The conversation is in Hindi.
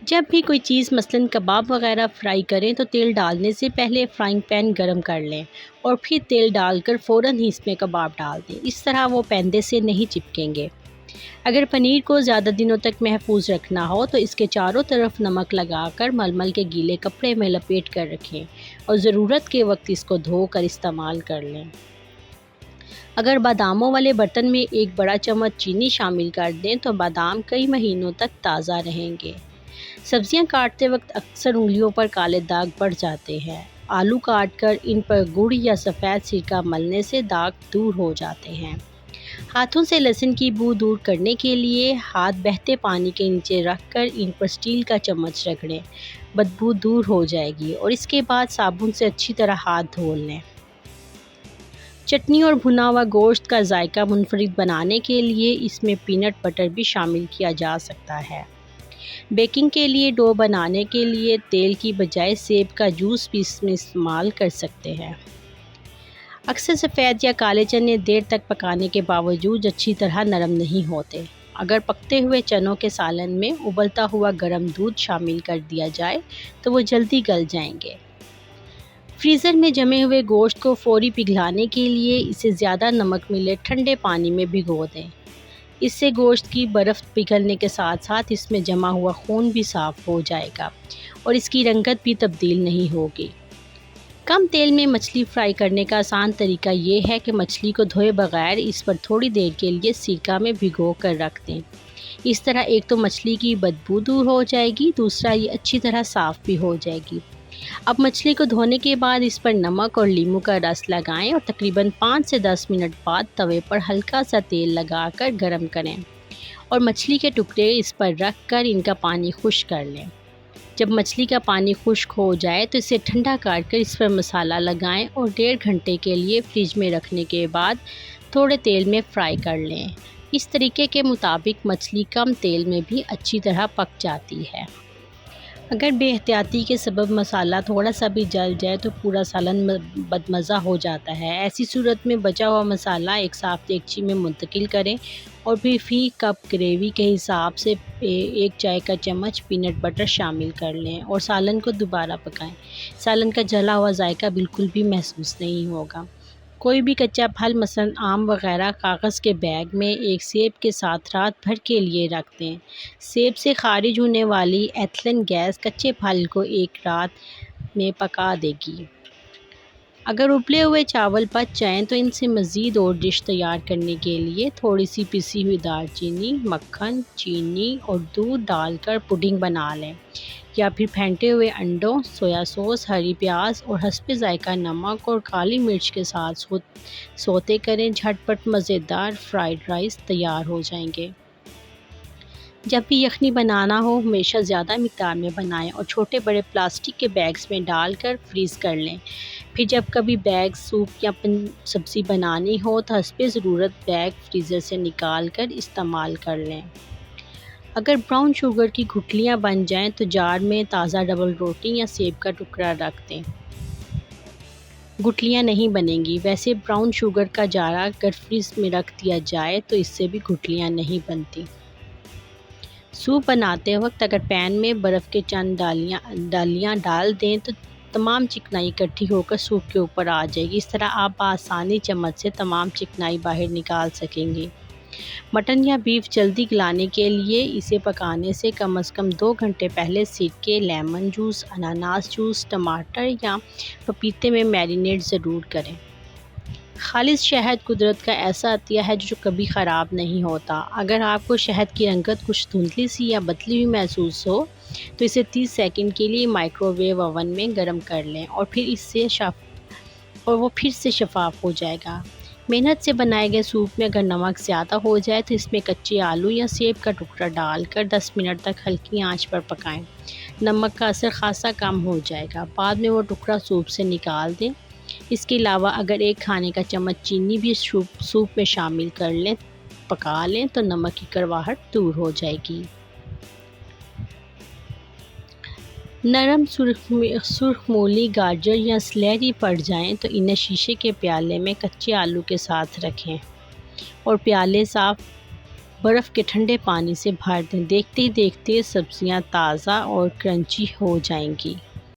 जब भी कोई चीज़ मसलन कबाब वगैरह फ्राई करें तो तेल डालने से पहले फ्राइंग पैन गरम कर लें और फिर तेल डालकर फ़ौरन ही इसमें कबाब डाल दें। इस तरह वो पैंदे से नहीं चिपकेंगे। अगर पनीर को ज़्यादा दिनों तक महफूज रखना हो तो इसके चारों तरफ नमक लगाकर मलमल के गीले कपड़े में लपेट कर रखें और ज़रूरत के वक्त इसको धोकर इस्तेमाल कर लें। अगर बादामों वाले बर्तन में एक बड़ा चम्मच चीनी शामिल कर दें तो बादाम कई महीनों तक ताज़ा रहेंगे। सब्जियां काटते वक्त अक्सर उंगलियों पर काले दाग पड़ जाते हैं। आलू काटकर इन पर गुड़ या सफ़ेद सिरका मलने से दाग दूर हो जाते हैं। हाथों से लहसुन की बू दूर करने के लिए हाथ बहते पानी के नीचे रखकर इन पर स्टील का चम्मच रगड़ें। बदबू दूर हो जाएगी और इसके बाद साबुन से अच्छी तरह हाथ धो लें। चटनी और भुना हुआ गोश्त का जायका मुनफरिद बनाने के लिए इसमें पीनट बटर भी शामिल किया जा सकता है। बेकिंग के लिए डो बनाने के लिए तेल की बजाय सेब का जूस भी इसमें इस्तेमाल कर सकते हैं। अक्सर सफ़ेद या काले चने देर तक पकाने के बावजूद अच्छी तरह नरम नहीं होते। अगर पकते हुए चनों के सालन में उबलता हुआ गर्म दूध शामिल कर दिया जाए तो वो जल्दी गल जाएंगे। फ्रीज़र में जमे हुए गोश्त को फौरी पिघलाने के लिए इसे ज़्यादा नमक मिले ठंडे पानी में भिगो दें। इससे गोश्त की बर्फ़ पिघलने के साथ साथ इसमें जमा हुआ खून भी साफ़ हो जाएगा और इसकी रंगत भी तब्दील नहीं होगी। कम तेल में मछली फ्राई करने का आसान तरीका ये है कि मछली को धोए बगैर इस पर थोड़ी देर के लिए सिरका में भिगो कर रख दें। इस तरह एक तो मछली की बदबू दूर हो जाएगी, दूसरा ये अच्छी तरह साफ़ भी हो जाएगी। अब मछली को धोने के बाद इस पर नमक और नींबू का रस लगाएं और तकरीबन 5 से 10 मिनट बाद तवे पर हल्का सा तेल लगाकर गरम करें और मछली के टुकड़े इस पर रख कर इनका पानी खुश्क कर लें। जब मछली का पानी खुश्क हो जाए तो इसे ठंडा कर इस पर मसाला लगाएं और 1.5 घंटे के लिए फ्रिज में रखने के बाद थोड़े तेल में फ्राई कर लें। इस तरीके के मुताबिक मछली कम तेल में भी अच्छी तरह पक जाती है। अगर बेहतियाती के सबब मसाला थोड़ा सा भी जल जाए तो पूरा सालन बदमज़ा हो जाता है। ऐसी सूरत में बचा हुआ मसाला एक साफ़ देगची में मुंतकिल करें और फिर फी कप ग्रेवी के हिसाब से 1 चाय का चम्मच पीनट बटर शामिल कर लें और सालन को दोबारा पकाएं। सालन का जला हुआ जायका बिल्कुल भी महसूस नहीं होगा। कोई भी कच्चा फल मसलन आम वगैरह कागज़ के बैग में एक सेब के साथ रात भर के लिए रख दें। सेब से खारिज होने वाली एथिलीन गैस कच्चे फल को एक रात में पका देगी। अगर उबले हुए चावल पच जाएँ तो इनसे मज़ीद और डिश तैयार करने के लिए थोड़ी सी पिसी हुई दालचीनी, मक्खन, चीनी और दूध डालकर पुडिंग बना लें या फिर फेंटे हुए अंडों, सोया सॉस, हरी प्याज और हस्बे जायका नमक और काली मिर्च के साथ सोते करें। झटपट मज़ेदार फ्राइड राइस तैयार हो जाएंगे। जब भी यखनी बनाना हो हमेशा ज़्यादा मिक़दार में बनाएं और छोटे बड़े प्लास्टिक के बैग्स में डालकर फ्रीज़ कर लें। फिर जब कभी बैग सूप या सब्ज़ी बनानी हो तो हस्बे ज़रूरत बैग फ्रीज़र से निकाल कर इस्तेमाल कर लें। अगर ब्राउन शुगर की गुठलियाँ बन जाएं तो जार में ताज़ा डबल रोटी या सेब का टुकड़ा रख दें। गुठलियाँ नहीं बनेंगी। वैसे ब्राउन शुगर का जारा अगर फ्रीज में रख दिया जाए तो इससे भी गुठलियाँ नहीं बनती। सूप बनाते वक्त अगर पैन में बर्फ़ के चंद डालियाँ डाल दें तो तमाम चिकनाई इकट्ठी होकर सूप के ऊपर आ जाएगी। इस तरह आप आसानी चम्मच से तमाम चिकनाई बाहर निकाल सकेंगे। मटन या बीफ जल्दी गलाने के लिए इसे पकाने से कम 2 घंटे पहले सिरके, लेमन जूस, अनानास जूस, टमाटर या पपीते में मैरिनेट ज़रूर करें। खालिस शहद कुदरत का ऐसा अतिया है जो कभी ख़राब नहीं होता। अगर आपको शहद की रंगत कुछ धुंधली सी या बदली हुई महसूस हो तो इसे 30 सेकंड के लिए माइक्रोवेव ओवन में गर्म कर लें और फिर वो फिर से शफाफ हो जाएगा। मेहनत से बनाए गए सूप में अगर नमक ज़्यादा हो जाए तो इसमें कच्चे आलू या सेब का टुकड़ा डालकर 10 मिनट तक हल्की आंच पर पकाएं। नमक का असर खासा कम हो जाएगा। बाद में वो टुकड़ा सूप से निकाल दें। इसके अलावा अगर 1 खाने का चम्मच चीनी भी सूप में शामिल कर लें, पका लें तो नमक की कड़वाहट दूर हो जाएगी। नरम सुर्ख मूली, गाजर या स्लेरी पड़ जाएं तो इन्हें शीशे के प्याले में कच्चे आलू के साथ रखें और प्याले साफ़ बर्फ़ के ठंडे पानी से भर दें। देखते ही देखते सब्ज़ियाँ ताज़ा और क्रंची हो जाएंगी।